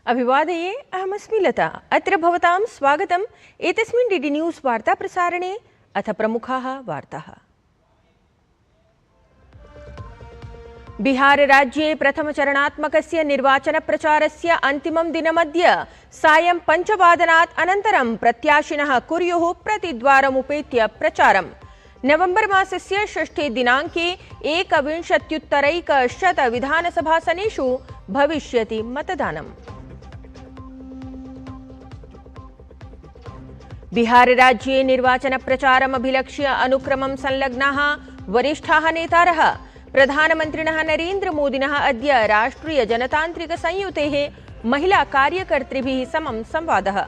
अभिवादये अहमस्मि लता। अत्र भवतां स्वागतम् एतस्मिन् डीडी न्यूज़ वार्ता प्रसारणे। अथ प्रमुखाः वार्ताः। बिहार राज्ये प्रथमचरणात्मकस्य निर्वाचनप्रचारस्य अन्तिमं दिनमद्य सायं 5:00 अनन्तरं प्रत्याशिनः कुर्युः प्रतिद्वारमुपेत्य प्रचारम्। नवंबर मासस्य 6 दिनाङ्के 1,विंशत्युत्तरैकशत विधानसभासनेषु भविष्यति मतदानम्। बिहार राज्ये निर्वाचनप्रचारमभिलक्ष्य अनुक्रमं संलग्नाः वरिष्ठाः नेतारः प्रधानमन्त्रिणः नरेन्द्र मोदिनः अद्य राष्ट्रियजनतान्त्रिकसंयुतेः महिला कार्यकर्तृभिः समं संवादः।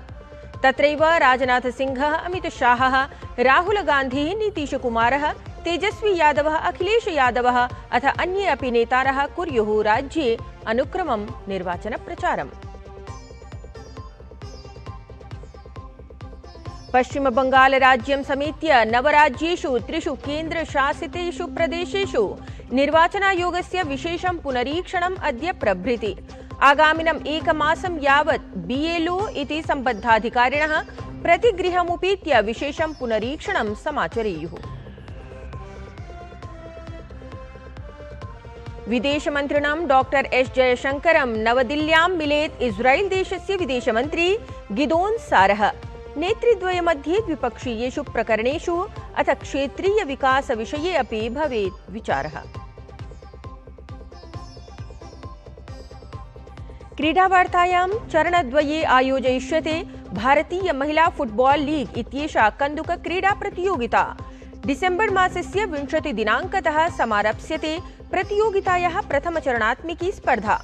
तत्रैव राजनाथसिंहः, अमितशाहः, राहुल गान्धिः, नीतीशकुमारः, तेजस्वी यादवः, अखिलेश यादवः अथ अन्ये अपि नेतारः कुर्युः राज्ये अनुक्रमं निर्वाचनप्रचारम्। पश्चिमबंगाल राज्यं समेत्य 9 राज्येषु 3 केन्द्रशासितेषु प्रदेशेषु निर्वाचनायोगस्य विशेषं पुनरीक्षणम् अद्य प्रभृति। आगामिनम् एकमासं यावत् BLO इति सम्बद्धाधिकारिणः प्रतिगृहमुपेत्य विशेषं पुनरीक्षणं समाचरेयुः। विदेशमन्त्रिणं डॉक्टर एस जयशंकरं नवदिल्ल्यां मिलेत् इस्रायेल देशस्य विदेशमन्त्री गिदोन सारः। नेतृद्वयमध्ये द्विपक्षीयेषु प्रकरणेषु अथ क्षेत्रीय विकास विषये अपि भवेत् विचारः। क्रीडावार्तायां चरणद्वये आयोजयिष्यते भारतीय महिला फुटबॉल लीग इत्येषा कन्दुक क्रीडा प्रतियोगिता। डिसेम्बर मासस्य 20 दिनाङ्कतः समारप्स्यते प्रतियोगितायाः प्रथमचरणात्मिकी स्पर्धा।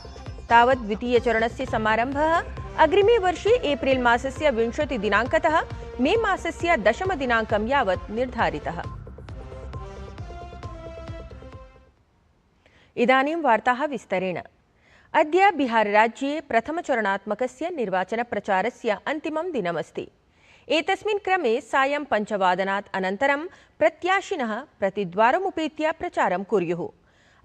तावत् द्वितीयचरणस्य समारम्भः अग्रिमे वर्षे एप्रिल मासस्य 20 दिनाङ्कतः मे मासस्य 10 दिनाङ्कं यावत् निर्धारितः। इदानीं वार्ताः विस्तरेण। अद्य बिहार राज्ये प्रथमचरणात्मकस्य निर्वाचनप्रचारस्य अन्तिमं दिनमस्ति। एतस्मिन् क्रमे सायं 5:00 अनन्तरं प्रत्याशिनः प्रतिद्वारमुपेत्य प्रचारं कुर्युः।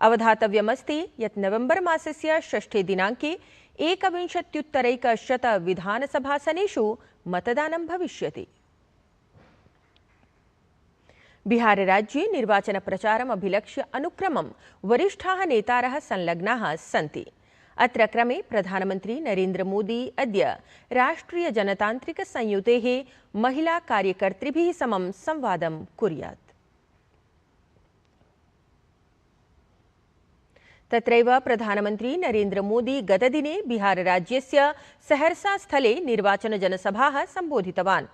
अवधातव्यमस्ति यत् नवंबर मासस्य 6 दिनाङ्के 1,विंशत्युत्तरैकशत विधानसभासनेषु मतदानं भविष्यति। बिहार राज्ये निर्वाचनप्रचारम् अभिलक्ष्य अनुक्रमं वरिष्ठाः नेतारः संलग्नाः सन्ति। अत्र क्रमे प्रधानमन्त्री नरेन्द्र मोदी अद्य राष्ट्रियजनतान्त्रिकसंयुतेः महिला कार्यकर्तृभिः समं संवादं कुर्यात्। तत्रैव प्रधानमन्त्री नरेन्द्र मोदी गतदिने बिहार राज्यस्य सहरसा स्थले निर्वाचनजनसभाः सम्बोधितवान्।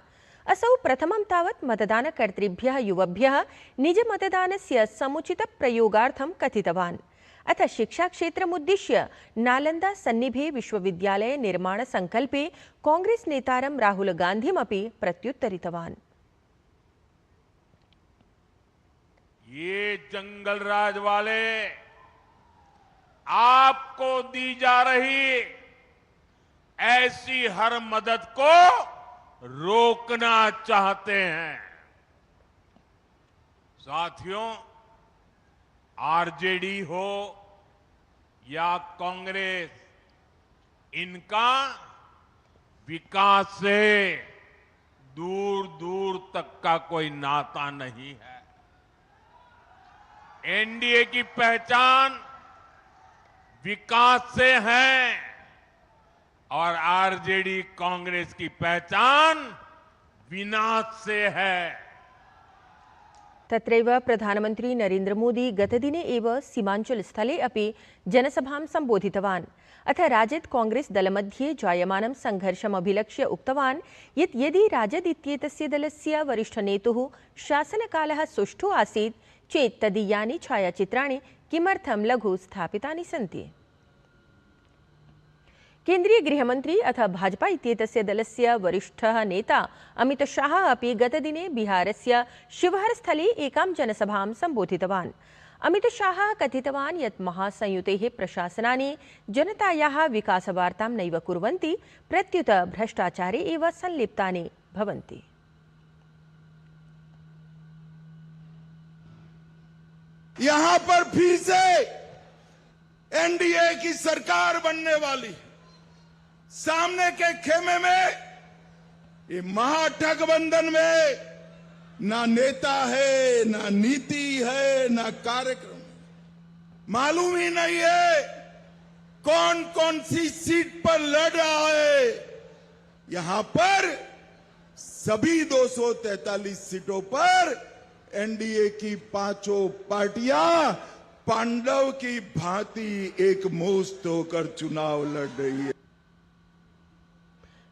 असौ प्रथमं तावत् मतदानकर्तृभ्यः युवभ्यः निजमतदानस्य समुचितप्रयोगार्थं कथितवान्। अथ शिक्षाक्षेत्रमुद्दिश्य नालन्दा सन्निभे विश्वविद्यालय निर्माणसङ्कल्पे कांग्रेस नेतारं राहुल गान्धिमपि प्रत्युत्तरितवान्। ये जंगल राज वाले आपको दी जा रही ऐसी हर मदद को रोकना चाहते हैं। साथियों, आरजेडी हो या कांग्रेस, इनका विकास से दूर दूर तक का कोई नाता नहीं है। एनडीए की पहचान विकास से है और आरजेडी कांग्रेस की पहचान विनाश से है। तत्रैव प्रधानमन्त्री नरेन्द्र मोदी गतदिने एव सीमांचल स्थले अपि जनसभां सम्बोधितवान्। अथ राजद कांग्रेस दलमध्ये जायमानं संघर्षम् अभिलक्ष्य उक्तवान् यत् यदि राजद इत्येतस्य दलस्य वरिष्ठनेतुः शासनकालः सुष्ठु आसीत् चेत् तदीयानि छायाचित्राणि किमर्थं लघु स्थापितानि सन्ति। केन्द्रीय गृहमन्त्री अथ भाजपा इत्येतस्य दलस्य वरिष्ठः नेता अमितशाहः अपि गतदिने बिहारस्य शिवहर स्थले एकां जनसभां सम्बोधितवान्। अमितशाहः कथितवान् यत् महासंयुतेः प्रशासनानि जनतायाः विकासवार्तां नैव कुर्वन्ति, प्रत्युत भ्रष्टाचारे एव संलिप्तानि भवन्ति। यहां पर फिर से एनडीए की सरकार बनने वाली, सामने के खेमे में, ये महागठबंधन में ना नेता है, ना नीति है, ना कार्यक्रम। मालूम ही नहीं है कौन कौन सी सीट पर लड़ रहा है। यहां पर सभी 243 सीटों पर एनडीए की पांचों पार्टियां पांडव की भांति एक मुश्त होकर चुनाव लड़ रही है।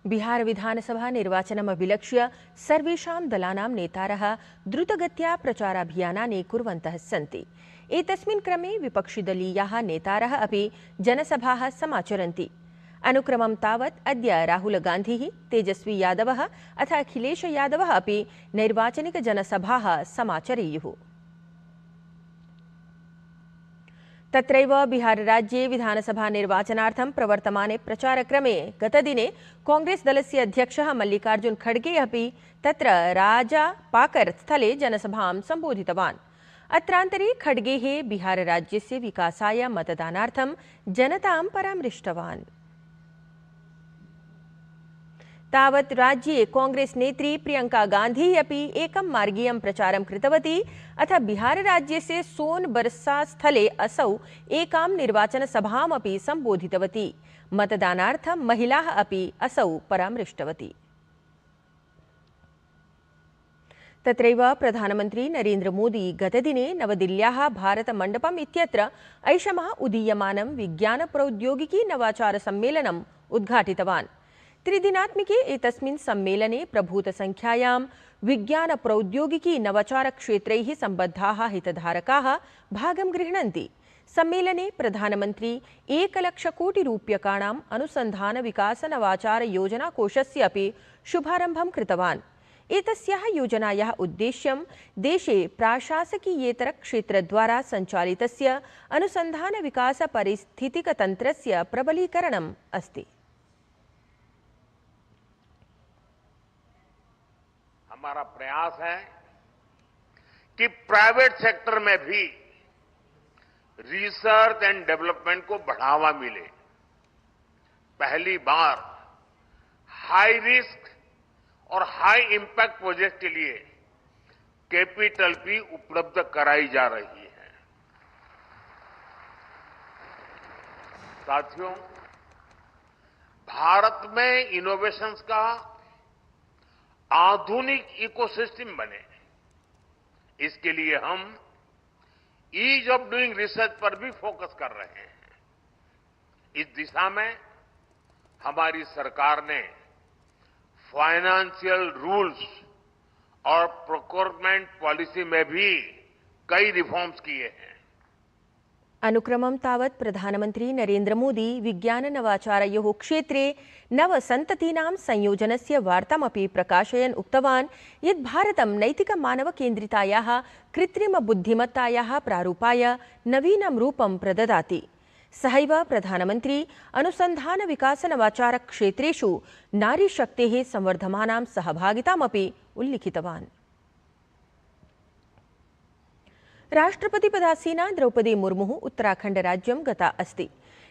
बिहार विधानसभा निर्वाचनम् अभिलक्ष्य सर्वेषां दलानां नेतारः द्रुतगत्या प्रचाराभियानानि कुर्वन्तः सन्ति। एतस्मिन् क्रमे विपक्षिदलीयाः नेतारः अपि जनसभाः समाचरन्ति। अनुक्रमं तावत् अद्य राहुल गान्धिः, तेजस्वी यादवः अथ अखिलेश यादवः अपि नैर्वाचनिकजनसभाः समाचरेयुः। तत्रैव बिहारराज्ये विधानसभा निर्वाचनार्थं प्रवर्तमाने प्रचारक्रमे गतदिने कांग्रेस दलस्य अध्यक्षः मल्लिकार्जुन खड़गे अपि तत्र राजापाकर स्थले जनसभां सम्बोधितवान्। अत्रान्तरे खड़गेः बिहारराज्यस्य विकासाय मतदानार्थं जनतां परामृष्टवान्। तावत् राज्ये कांग्रेस नेत्री प्रियंका गांधी अपि एकं मार्गीयं प्रचारं कृतवती अथ बिहारराज्यस्य सोनबरसा स्थले असौ एकां निर्वाचनसभामपि सम्बोधितवती। मतदानार्थं महिलाः अपि असौ परामृष्टवती। तत्रैव प्रधानमन्त्री नरेन्द्र मोदी गतदिने नवदिल्ल्याः भारतमण्डपम् इत्यत्र ऐषमः उदीयमानं विज्ञानप्रौद्योगिकी नवाचार सम्मेलनम् उद्घाटितवान्। त्रिदिनात्मिके एतस्मिन् सम्मेलने प्रभूतसंख्यायां विज्ञानप्रौद्योगिकी नवाचारक्षेत्रैः सम्बद्धाः हितधारकाः भागं गृह्णन्ति। सम्मेलने प्रधानमन्त्री 1,00,000,000 अनुसन्धानविकासनवाचारयोजनाकोषस्य अपि शुभारम्भं कृतवान्। एतस्याः योजनायाः उद्देश्यं देशे प्राशासकीयेतरक्षेत्रद्वारा सञ्चालितस्य अनुसन्धानविकासपारिस्थितिकतन्त्रस्य प्रबलीकरणम् अस्ति। हमारा प्रयास है कि प्राइवेट सेक्टर में भी रिसर्च एंड डेवलपमेंट को बढ़ावा मिले। पहली बार हाई रिस्क और हाई इंपैक्ट प्रोजेक्ट के लिए कैपिटल भी उपलब्ध कराई जा रही है। साथियों, भारत में इनोवेशंस का आधुनिक इकोसिस्टम बने, इसके लिए हम ईज ऑफ डूइंग रिसर्च पर भी फोकस कर रहे हैं। इस दिशा में हमारी सरकार ने फाइनेंशियल रूल्स और प्रोक्योरमेंट पॉलिसी में भी कई रिफॉर्म्स किए हैं। अनुक्रमं तावत् प्रधानमन्त्री नरेन्द्र मोदी विज्ञान नवाचारयोः क्षेत्रे नवसन्ततीनां संयोजनस्य वार्तामपि प्रकाशयन् उक्तवान् यत् भारतं नैतिकमानवकेन्द्रितायाः कृत्रिमबुद्धिमत्तायाः प्रारूपाय नवीनं रूपं प्रददाति। सहैव प्रधानमन्त्री अनुसन्धानविकासनवाचारक्षेत्रेषु नारीशक्तेः संवर्धमानां सहभागितामपि उल्लिखितवान्। राष्ट्रपतिपदासीना द्रौपदी मुर्मुः उत्तराखण्डराज्यं गता अस्ति।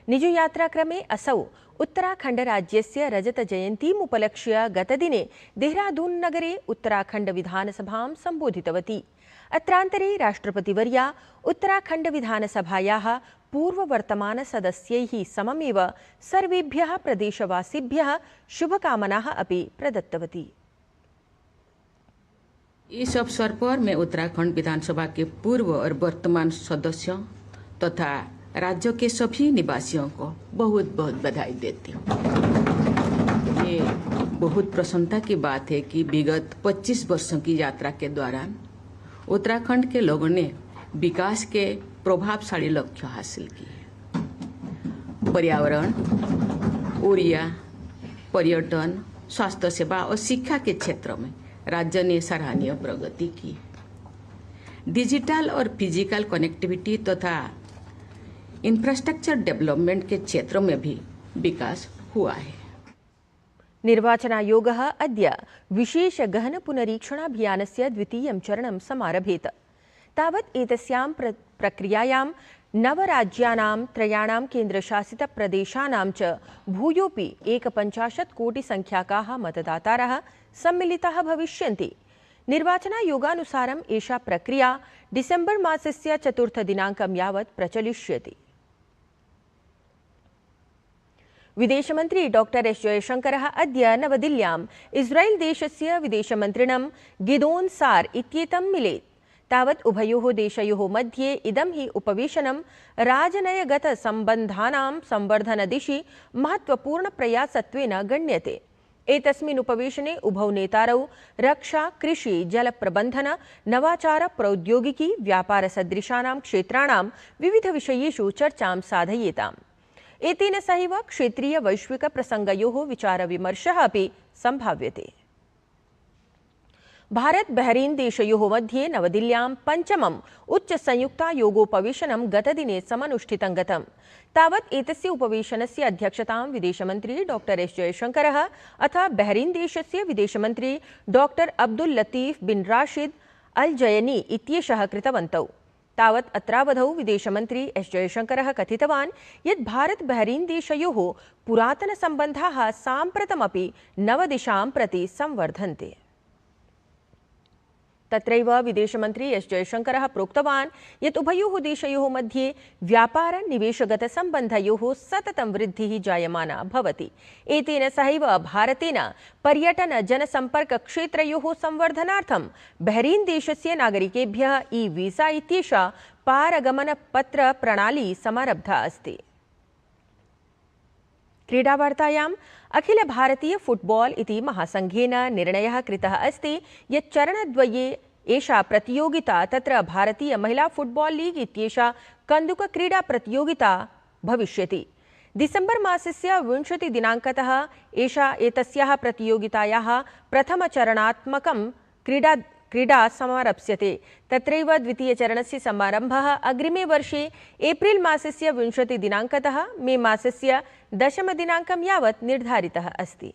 निजयात्राक्रमे असौ उत्तराखण्डराज्यस्य रजतजयन्तीम् उपलक्ष्य गतदिने देहरादून् नगरे उत्तराखण्डविधानसभां सम्बोधितवती। अत्रान्तरे राष्ट्रपतिवर्या उत्तराखण्डविधानसभायाः पूर्ववर्तमानसदस्यैः सममेव सर्वेभ्यः प्रदेशवासिभ्यः शुभकामनाः अपि प्रदत्तवती। इस अवसर पर मैं उत्तराखंड विधानसभा के पूर्व और वर्तमान सदस्यों तथा राज्य के सभी निवासियों को बहुत बहुत बधाई देती हूँ। ये बहुत प्रसन्नता की बात है कि विगत 25 वर्षों की यात्रा के दौरान उत्तराखंड के लोगों ने विकास के प्रभावशाली लक्ष्य हासिल किए। पर्यावरण, ऊर्जा, पर्यटन, स्वास्थ्य सेवा और शिक्षा के क्षेत्र में राज्य ने सराहनीय प्रगति की। डिजिटल और फिजिकल कनेक्टिविटी तथा इंफ्रास्ट्रक्चर डेवलपमेंट के क्षेत्र में भी विकास हुआ है। निर्वाचनायोगः अद्य विशेष गहन पुनरीक्षणाभियानस्य द्वितीयं चरणं समारभेत। तावत् एतस्यां प्रक्रियायां नवराज्यानां त्रयाणां केन्द्रशासितप्रदेशानां च भूयोपि 51 कोटिसंख्याकाः मतदातारः सम्मिलिताः भविष्यन्ति। निर्वाचनायोगानुसारम् एषा प्रक्रिया डिसेम्बर् मासस्य 4 दिनाङ्कं यावत् प्रचलिष्यति। विदेशमन्त्री डॉक्टर एस जयशंकरः अद्य नवदिल्ल्याम् इस्रायेल् देशस्य विदेशमन्त्रिणं गिदोन् सार् इत्येतं मिलेत्। तावत् उभयोः देशयोः मध्ये इदं हि उपवेशनं राजनयगतसम्बन्धानां संवर्धनदिशि महत्त्वपूर्णप्रयासत्वेन गण्यते। एतस्मिन् उपवेशने उभौ नेतारौ रक्षा, कृषि, जलप्रबन्धन, नवाचार, प्रौद्योगिकी, व्यापारसदृशानां क्षेत्राणां विविधविषयेषु चर्चां साधयेताम्। एतेन सहैव क्षेत्रीय वैश्विक प्रसङ्गयोः विचारविमर्शः अपि सम्भाव्यते। भारत बहरीन देशयोः मध्ये नवदिल्ल्यां पञ्चमम् उच्चसंयुक्तायोगोपवेशनं गतदिने समनुष्ठितं गतम्। तावत् एतस्य उपवेशनस्य अध्यक्षतां विदेशमन्त्री डॉक्टर एस जयशंकरः अथ बहरीन देशस्य विदेशमन्त्री डॉक्टर अब्दुल लतीफ बिन राशिद अल जयनी इत्येषः कृतवन्तौ। तावत् अत्रावधौ विदेशमन्त्री एस जयशंकरः कथितवान् यत् भारत बहरीन देशयोः पुरातनसम्बन्धाः साम्प्रतमपि नवदिशां प्रति संवर्धन्ते। तत्रैव विदेशमन्त्री एस जयशंकरः प्रोक्तवान् यत् उभयोः देशयोः मध्ये व्यापार निवेशगतसम्बन्धयोः सततं वृद्धिः जायमाना भवति। एतेन सहैव भारतेन पर्यटन जनसम्पर्क क्षेत्रयोः संवर्धनार्थं बहरीन देशस्य नागरिकेभ्यः ई-वीसा इत्येषा पारगमनपत्र प्रणाली समारब्धा अस्ति। क्रीडावार्तायाम् अखिल भारतीय फुटबॉल इति महासंघेन निर्णयः कृतः अस्ति यत् चरणद्वये एषा प्रतियोगिता तत्र भारतीय महिला फुटबॉल लीग इत्येषा कन्दुकक्रीडा प्रतियोगिता भविष्यति। डिसेम्बर् मासस्य 20 दिनाङ्कतः एतस्याः प्रतियोगितायाः प्रथमचरणात्मकं क्रीडा समारप्स्यते। तत्रैव द्वितीयचरणस्य समारम्भः अग्रिमे वर्षे एप्रिल् मासस्य 20 दिनाङ्कतः मे मासस्य 10 दिनाङ्कं यावत् निर्धारितः अस्ति।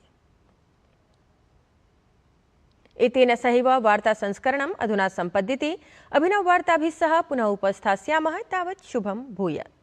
एतेन सहैव वार्तासंस्करणम् अधुना सम्पद्यते। अभिनववार्ताभिः सह पुनः उपस्थास्यामः। तावत् शुभं भूयात्।